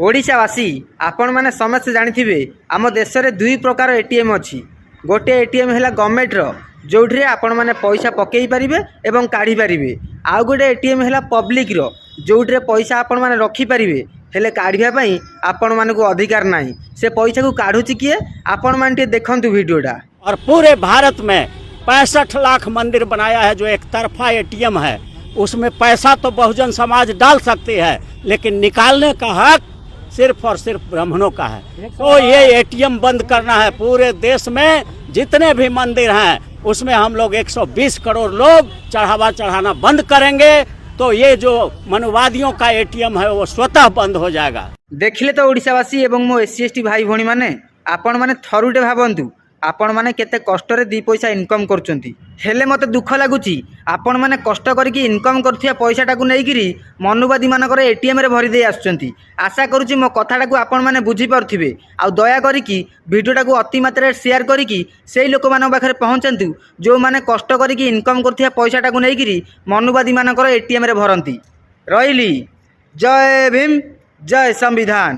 ओडिशावासी आपण मैंने समस्त जानिथिबे आम देश में दुई प्रकार एटीएम अच्छी। गोटे एटीएम है गवर्नमेंट जो आपण मैंने पैसा पकई पारे और काढ़ी पारे। आउ गोटे एटीएम है पब्लिक जो पैसा आपण मैंने रखिपारे हेले काढ़ापी आपण मानक अधिकार ना। से पैसा को काढ़ुची किए आपण मैंने देखु वीडियोटा। और पूरे भारत में 65 लाख मंदिर बनाया है जो एक तरफा एटीएम है। उसमें पैसा तो बहुजन समाज डाल सकती है लेकिन निकालने का हक सिर्फ और सिर्फ ब्राह्मणों का है। तो ये एटीएम बंद करना है। पूरे देश में जितने भी मंदिर हैं उसमें हम लोग 120 करोड़ लोग चढ़ावा चढ़ाना बंद करेंगे तो ये जो मनुवादियों का एटीएम है वो स्वतः बंद हो जाएगा। देखिले तो ओडिशावासी एवं मो एससी एसटी भाई भौणी माने आपण माने थरुटे भाबंतु आपण माने केते कष्टरे दी पैसा इनकम करचंती। हेले मते दुख लागुची आपण माने कष्ट करके इनकम करथिया पैसाटा को नेइकिरी मनुवादी मानकर एटीएम रे भरी दे आछंती। आशा करूची मो कथाटा को आपण माने बुझी पारथिबे। आ दया करिकी वीडियोटा को अति मात्रा शेयर करिकी सेई लोक मानक पाखरे पहुंचंतु जो माने कष्ट करके इनकम करथिया पैसाटा को नेइकिरी मनुवादी मानकर एटीएम रे भरंती। रहिली। जय भीम, जय संविधान।